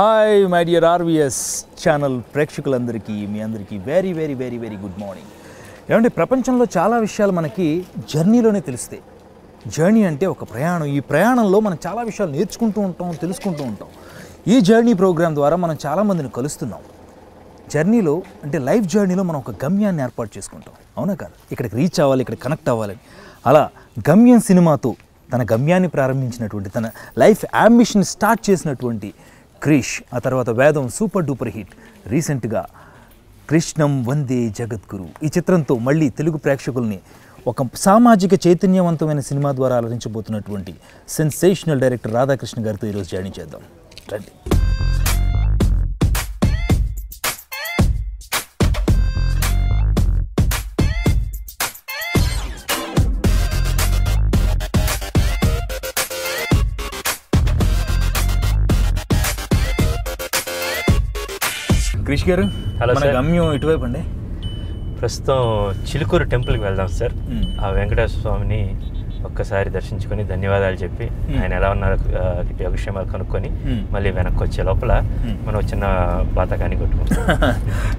Hi my dear RVS channel ప్రేక్షకులందరికీ మీ అందరికీ very very very very good morning. ఏమంటే ప్రపంచంలో చాలా విషయాలు మనకి జర్నీలోనే తెలుస్తాయి. జర్నీ అంటే ఒక ప్రయాణం. ఈ ప్రయాణంలో మనం చాలా విషయాలు నేర్చుకుంటూ ఉంటాం, తెలుసుకుంటూ ఉంటాం. ఈ జర్నీ ప్రోగ్రామ్ ద్వారా మనం చాలామందిని కలుస్తున్నాం. జర్నీలో అంటే లైఫ్ జర్నీలో మనం ఒక గమ్యాన్ని ఏర్పాటు చేసుకుంటాం, అవునా కాదు? ఇక్కడికి రీచ్ అవ్వాలి, ఇక్కడ కనెక్ట్ అవ్వాలని. అలా గమ్యం సినిమాతో తన గమ్యాన్ని ప్రారంభించినటువంటి, తన లైఫ్ అంబిషన్ స్టార్ట్ చేసినటువంటి క్రిష్, ఆ తర్వాత వేదం సూపర్ డూపర్ హిట్, రీసెంట్గా కృష్ణం వందే జగద్గురు ఈ చిత్రంతో మళ్ళీ తెలుగు ప్రేక్షకుల్ని ఒక సామాజిక చైతన్యవంతమైన సినిమా ద్వారా అలరించబోతున్నటువంటి సెన్సేషనల్ డైరెక్టర్ రాధాకృష్ణ గారితో ఈరోజు జాయిన్ చేద్దాం. రండి. క్రిష్ గారు, హలో మన సార్. గమ్యం ఇటువైపు అండి. ప్రస్తుతం చిలుకూరు టెంపుల్కి వెళ్దాం సార్. ఆ వెంకటేశ్వర స్వామిని ఒక్కసారి దర్శించుకొని ధన్యవాదాలు చెప్పి ఆయన ఎలా ఉన్నారు యోగక్షేమాలు కనుక్కొని మళ్ళీ వెనక్కి వచ్చే లోపల మనం చిన్న బాతకాన్ని కొట్టుకుంటాం.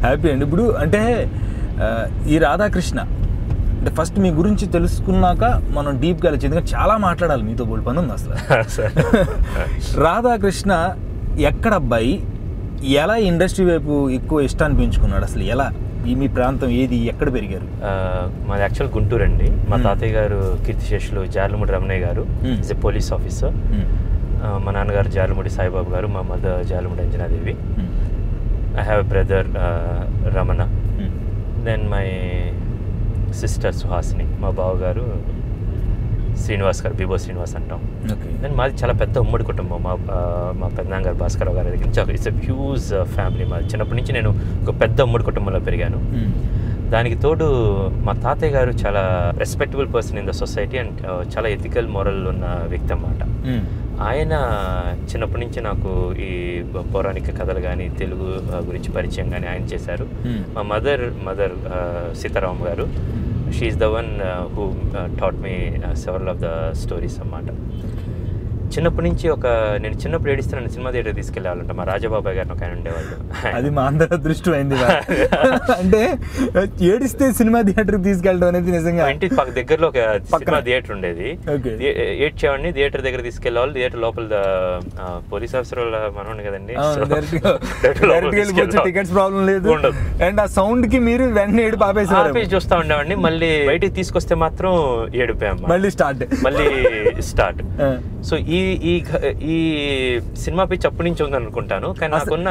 హ్యాపీ అండి. ఇప్పుడు అంటే ఈ రాధాకృష్ణ అంటే ఫస్ట్ మీ గురించి తెలుసుకున్నాక మనం డీప్గా వెళ్ళచ్చు, ఎందుకంటే చాలా మాట్లాడాలి మీతో. బోల్డ్ పని ఉంది అసలు. రాధాకృష్ణ ఎక్కడ అబ్బాయి, ఎలా ఇండస్ట్రీ వైపు ఎక్కువ ఇష్టాన్ని పెంచుకున్నాడు? అసలు ఎలా, మీ ప్రాంతం ఏది, ఎక్కడ పెరిగారు? మాది యాక్చువల్ గుంటూరు అండి. మా తాతయ్య గారు కీర్తిశేషులు జార్లముడి రమణయ్య గారు, ఈజ్ ఎ పోలీస్ ఆఫీసర్. మా నాన్నగారు జార్లముడి సాయిబాబు గారు, మా mother Jarlamudi Anjanadevi. I have a brother Ramana. Then my sister Suhasini, మా బావగారు శ్రీనివాస్ గారు, బిబో శ్రీనివాస్ అంటాం. దెన్ మాది చాలా పెద్ద ఉమ్మడి కుటుంబం. మా పెద్దనాన్న గారు భాస్కరరావు గారి దగ్గర నుంచి ఇట్స్ ఎ హ్యూజ్ ఫ్యామిలీ. మాది చిన్నప్పటి నుంచి నేను ఒక పెద్ద ఉమ్మడి కుటుంబంలో పెరిగాను. దానికి తోడు మా తాతయ్య గారు చాలా respectable person in the society and చాలా ఎథికల్ మోరల్ ఉన్న వ్యక్తి అన్నమాట. ఆయన చిన్నప్పటి నుంచి నాకు ఈ పౌరాణిక కథలు కానీ తెలుగు గురించి పరిచయం కానీ ఆయన చేశారు. మా మదర్ సీతారాం గారు, she is the one who taught me several of the stories అన్నమాట. చిన్నప్పటి నుంచి నేను చిన్నప్పుడు ఏడిస్తే నన్ను సినిమా థియేటర్ తీసుకెళ్ళాలంట. మా రాజబాబాయ్ గారిని ఒక ఆయన ఉండేవాళ్ళు. అది మా అందరి అదృష్టం అయింది. అంటే ఏడిస్తే సినిమా థియేటర్ తీసుకెళ్ళడం అనేది నిజంగా. ఇంటి దగ్గరలో ఒక సినిమా థియేటర్ ఉండేది. ఏడ్చేవాడిని, థియేటర్ దగ్గర తీసుకెళ్ళేవాళ్ళు. థియేటర్ లోపల పోలీస్ ఆఫీసర్ వాళ్ళ మనోడు కదండి, టికెట్స్ ప్రాబ్లం లేదు. అండ్ ఆ సౌండ్ కి మీరు వెంటనే ఏడు ఆపేసి చూస్తా ఉండేవాడిని. మళ్ళీ బయటికి తీసుకొస్తే మాత్రం ఏడిపోయాం. మళ్ళీ స్టార్ట్. సో ఈ సినిమా పిచ్చి అప్పటి నుంచి ఉంది అనుకుంటాను. కానీ నాకున్న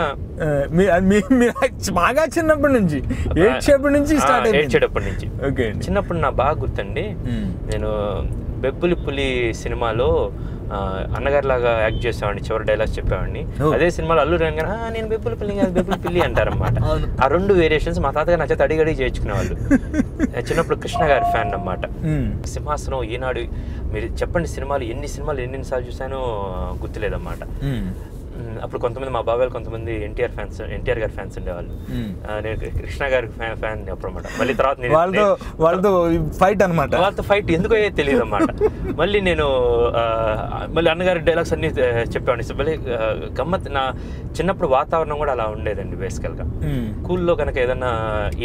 బాగా చిన్నప్పటి నుంచి, ఏడ్చేటప్పటి నుంచి చిన్నప్పుడు నా బాగా గుర్తండి. నేను బెబ్బులి పులి సినిమాలో అన్నగారి లాగా యాక్ట్ చేసేవాడిని, చివరి డైలాగ్స్ చెప్పేవాడిని. అదే సినిమాలో అల్లు రంగానే నేను బెబ్బులి పిల్లి అంటారనమాట. ఆ రెండు వేరియేషన్స్ మా తాతగారు నచ్చితే అడిగడి చేయించుకునేవాళ్ళు. చిన్నప్పుడు కృష్ణ గారి ఫ్యాన్ అన్నమాట. సింహాసనం, ఈనాడు, మీరు చెప్పండి సినిమాలు ఎన్నిసార్లు చూసానో గుర్తులేదన్నమాట. అప్పుడు కొంతమంది మా బాబాయ్ కొంతమంది ఎన్టీఆర్ గారి ఫ్యాన్స్ ఉండేవాళ్ళు. నేను కృష్ణ గారి ఫ్యాన్ అన్నమాట. మళ్ళీ తర్వాత వాళ్ళతో ఫైట్ ఎందుకో తెలియదు అన్నమాట. మళ్ళీ నేను అన్నగారి డైలాగ్స్ అన్ని చెప్పేవాడిని. మళ్ళీ గమ్మత్. నా చిన్నప్పుడు వాతావరణం కూడా అలా ఉండేదండి. బేసికల్గా స్కూల్లో కనుక ఏదైనా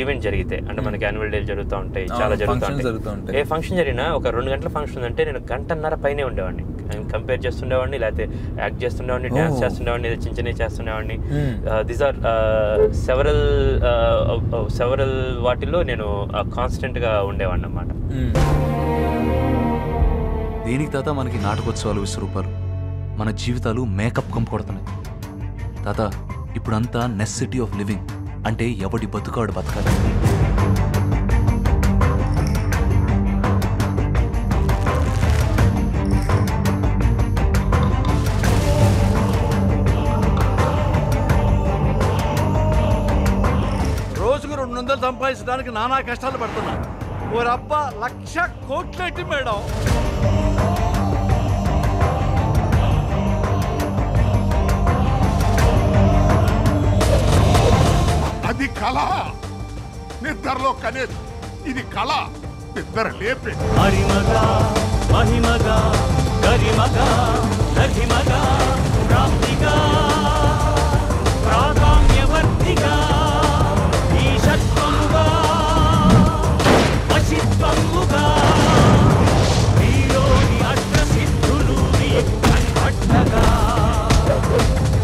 ఈవెంట్ జరిగితే, అంటే మనకి యాన్యువల్ డే జరుగుతూ ఉంటాయి, చాలా జరుగుతూ ఉంటాయి. ఏ ఫంక్షన్ జరిగినా ఒక 2 గంటల ఫంక్షన్ అంటే నేను గంటన్నర పైనే ఉండేవాడిని. కంపేర్ చేస్తుండేవాడిని, లేకపోతే యాక్ట్ చేస్తుండేవాడిని, డాన్స్ చేస్తుండేవాడిని, చిన్న చేస్తుండేవాడిని. దీస్ ఆర్ సెవరల్ వాటిల్లో నేను కాన్స్టెంట్ గా ఉండేవాడిని అన్నమాట. దేనికి తాత మనకి నాటకోత్సవాలు, విశ్వరూపాలు, మన జీవితాలు మేకప్ కంపకొడుతున్నాయి తాత. ఇప్పుడంతా నెసెసిటీ ఆఫ్ లివింగ్, అంటే ఎవడి బతుకాడు బతకాలి. సంపాదించడానికి నానా కష్టాలు పడుతున్నా. ఓరబ్బా 1,00,000 కోట్లేటి మేడం. అది కళ, నిద్రలో కనేది. ఇది కళ, నిద్ర లేపే. హరిమగా మహిమగా గరిమగా రఘిమగా ప్రాప్తిగా శక్తిగా ఈశత్వముగా వశిత్వముగా నీలోని అష్టసిద్ధులు కన్వట్టగా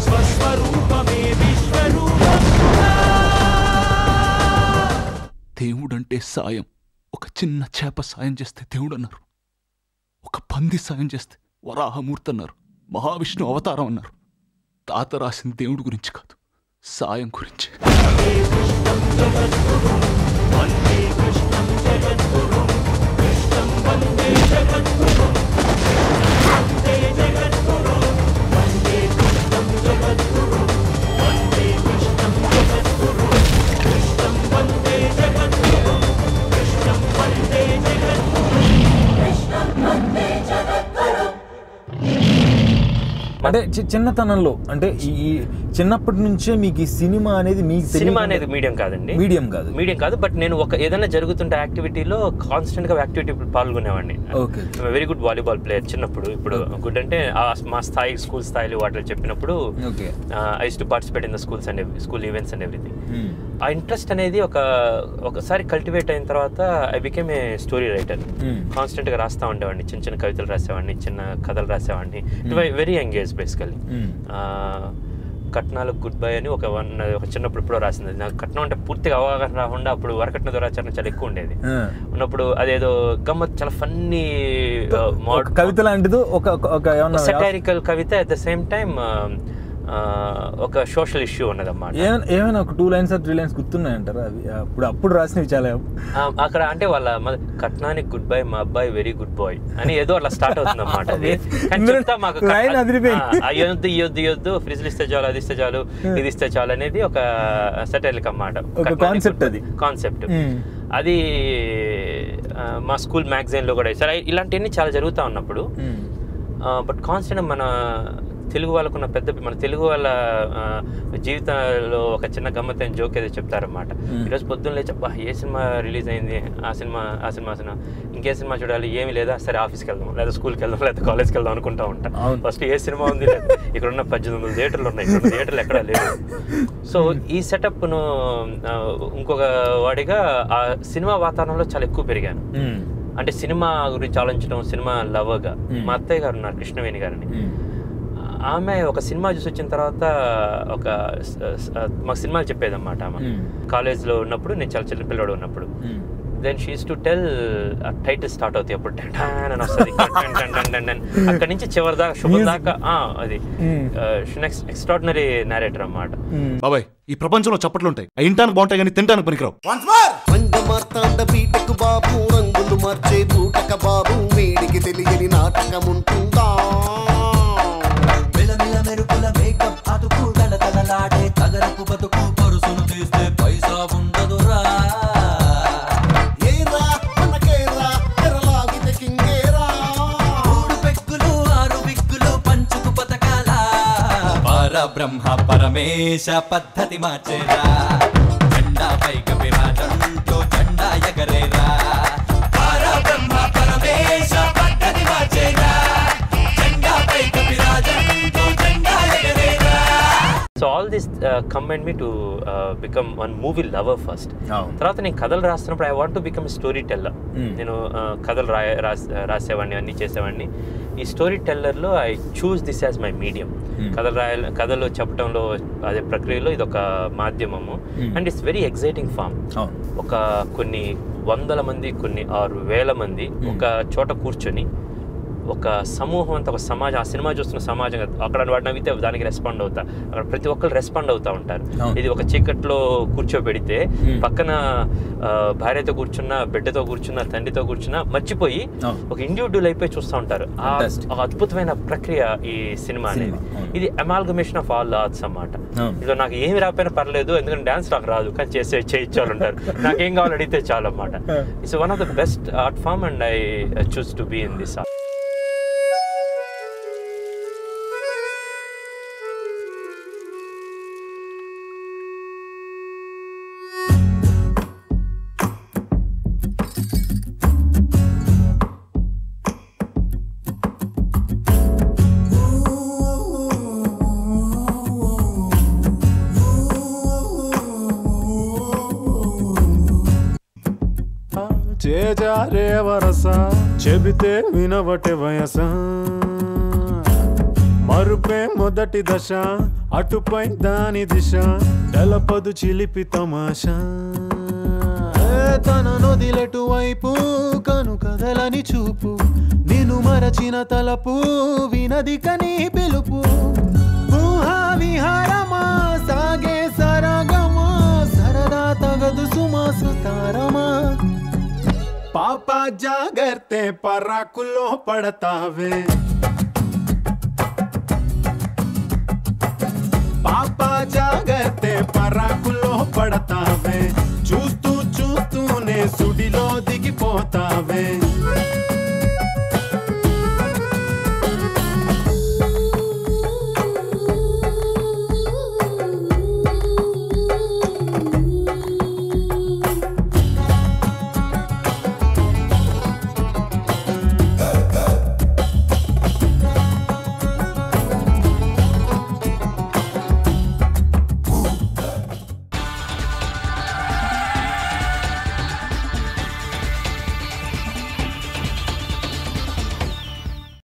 స్వస్వరూపమే విశ్వరూపముగా. దేవుడంటే సాయం. ఒక చిన్న చేప సాయం చేస్తే దేవుడు అన్నారు, ఒక పంది సాయం చేస్తే వరాహమూర్తి అన్నారు, మహావిష్ణు అవతారం అన్నారు. తాత రాసిన దేవుడి గురించి కాదు, సాయం గురించి. అంటే చిన్నతనంలో అంటే ఈ చిన్నప్పటి నుంచే మీకు ఈ సినిమా అనేది మీకు సినిమా అనేది మీడియం కాదండి, మీడియం కాదు. బట్ నేను ఒక ఏదైనా జరుగుతుంటే యాక్టివిటీలో కాన్స్టెంట్ గా యాక్టివిటీ పాల్గొనేవాడిని. వెరీ గుడ్ వాలీబాల్ ప్లేయర్ చిన్నప్పుడు. ఇప్పుడు గుడ్ అంటే మా స్థాయి స్కూల్ స్థాయిలో వాటిలో చెప్పినప్పుడు I use to participate in the school events and everything. ఆ ఇంట్రెస్ట్ అనేది ఒకసారి కల్టివేట్ అయిన తర్వాత I became a story writer. Constant గా రాస్తా ఉండేవాడిని, చిన్న చిన్న కవితలు రాసేవాడిని, చిన్న కథలు రాసేవాడిని. Very engage basically. కట్నాలకు గుడ్ బై అని ఒక చిన్నప్పుడు ఎప్పుడో రాసింది. నాకు కట్నం అంటే పూర్తిగా అవగాహన రాకుండా అప్పుడు వరకట్న దురాచరణ చాలా ఎక్కువ ఉండేది. ఉన్నప్పుడు అదేదో గమ్మత్ చాలా ఫన్నీ కవిత లాంటిది, ఒక satirical Kavitha, at the same time ఒక సోషల్ ఇష్యూ ఉన్నదన్నమాట. ఏమైనా ఒక 2 lines or 3 lines గుర్తున్నాయంటారా? అవి అప్పుడు రాసినవి చాలా. అక్కడ అంటే వాళ్ళ కట్నానికి గుడ్ బై, మా అబ్బాయి వెరీ గుడ్ బాయ్ అని ఏదో అట్లా స్టార్ట్ అవుతుంది అన్నమాట. అయ్యొద్దు ఫ్రిడ్జ్లు ఇస్తే చాలు, అది ఇస్తే చాలు, ఇది ఇస్తే చాలు అనేది ఒక సటైరిక్ అన్నమాట. కాన్సెప్ట్ అది మా స్కూల్ మ్యాగజైన్ లో కూడా సరే ఇలాంటివన్నీ చాలా జరుగుతూ ఉన్నప్పుడు. బట్ కాన్స్టెంట్ మన తెలుగు వాళ్ళకున్న మన తెలుగు వాళ్ళ జీవితంలో ఒక చిన్న గమ్మత్తైన జోక్ ఏదో చెప్తారన్నమాట. ఈరోజు పొద్దున్న లేచి అబ్బా ఏ సినిమా రిలీజ్ అయింది, ఆ సినిమా ఇంకే సినిమా చూడాలి, ఏమి లేదా, సరే ఆఫీస్కి వెళ్దాం, లేదా స్కూల్కి వెళ్దాం, లేదా కాలేజ్కి వెళ్దాం అనుకుంటా ఉంటా. ఫస్ట్ ఏ సినిమా ఉంది, లేదు ఇక్కడ ఉన్న 1800 థియేటర్లు ఉన్నాయి, ఇక్కడ థియేటర్లు ఎక్కడా లేదు. సో ఈ సెటప్ను ఇంకొక వాడిగా ఆ సినిమా వాతావరణంలో చాలా ఎక్కువ పెరిగాను. అంటే సినిమా గురించి ఆలోచించడం, సినిమా లవ్గా. మా అత్తయ్య గారు ఉన్నారు, కృష్ణవేణి గారిని. ఆమె ఒక సినిమా చూసి వచ్చిన తర్వాత మాకు సినిమాలు చెప్పేది అన్నమాట. ఆమె కాలేజ్లో ఉన్నప్పుడు, నేను చాలా చిన్న పిల్లవాడు ఉన్నప్పుడు, then she used to tell title start అవుతాయి అప్పుడు అని వస్తుంది. అక్కడి నుంచి చివరి దాకా శుభం దాకా అది ఎక్స్ట్రాడినరీ నేరేటర్ అన్నమాట. బాబాయ్, ఈ ప్రపంచంలో చప్పట్లు ఉంటాయి, ఇంటానికి బాగుంటాయి కానీ తింటానికి పనికిరావు. బాబు రంగులు మార్చే బూటక బాబు, వీడికి తెలియని నాటకం ఉంటుందా? మెరుపుల మేకప్ అతుకు తలతలలాడే తగరపు బతుకు, పరుసును తీస్తే పైసా ఉండదురా. ఏరా మనకేరా తెరలాగితే కింగేరా, 3 పెక్కులు 6 విక్కులు పంచుకు పతకాల, పరబ్రహ్మ పరమేశ పద్ధతి మార్చేరా, జెండా పైక విరాజంతో జెండా ఎగరేరా, పరబ్రహ్మ పరమేశ పద్ధతి మార్చేరా, జెండా పైక విరాజంతో జెండా ఎగరేరా. So all this combined me to become one movie lover first. తర్వాత నేను కథలు రాస్తున్నప్పుడు I want to become storyteller. నేను కథలు రాసేవాడిని, అన్నీ చేసేవాడిని. ఈ స్టోరీ టెల్లర్లో I choose this as my medium. కథలు చెప్పడంలో అదే ప్రక్రియలో ఇది ఒక మాధ్యమము. And it's very exciting form. ఒక కొన్ని 100 మంది, కొన్ని 6,000 మంది ఒక చోట కూర్చొని, ఒక సమూహం అంతా, ఒక సమాజం, ఆ సినిమా చూస్తున్న సమాజం, అక్కడ వాడు నవ్వితే దానికి రెస్పాండ్ అవుతా, అక్కడ ప్రతి ఒక్కరు రెస్పాండ్ అవుతూ ఉంటారు. ఇది ఒక చీకట్లో కూర్చోబెడితే పక్కన భార్యతో కూర్చున్నా, బిడ్డతో కూర్చున్నా, తండ్రితో కూర్చున్నా మర్చిపోయి ఒక ఇండివిడ్యువల్ అయిపోయి చూస్తూ ఉంటారు. ఆ అద్భుతమైన ప్రక్రియ ఈ సినిమా అనేది. ఇది అమాల్గమేషన్ ఆఫ్ ఆల్ ఆర్ట్స్ అన్నమాట. ఇది నాకు ఏమి రాకపోయినా పర్లేదు, ఎందుకంటే డాన్స్ నాకు రాదు, కానీ చేయించాలంటారు. నాకేం కావాలని అడిగితే చాలు అన్నమాట. It's one of the best art form and I choose to be in this art. చేజారే వరస చెబితే వినవటే వయస మరుపే మొదటి దశ అటుపై దాని దిశ తెలపదు చిలిపి తమాషా తన నొదిలెటు వైపు కను కదలని చూపు నిన్ను మరచిన తలపు వినది కని పిలుపు ఊహా విహారమా సాగే సరగమా సరదా తగదు సుమా సుతారమా పాప జాగర్తే పరాకుల్లో పడతావే పాప జాగర్తే పరాకుల్లో పడతావే చూస్తూ చూస్తూనే సుడిలో దిగిపోతావే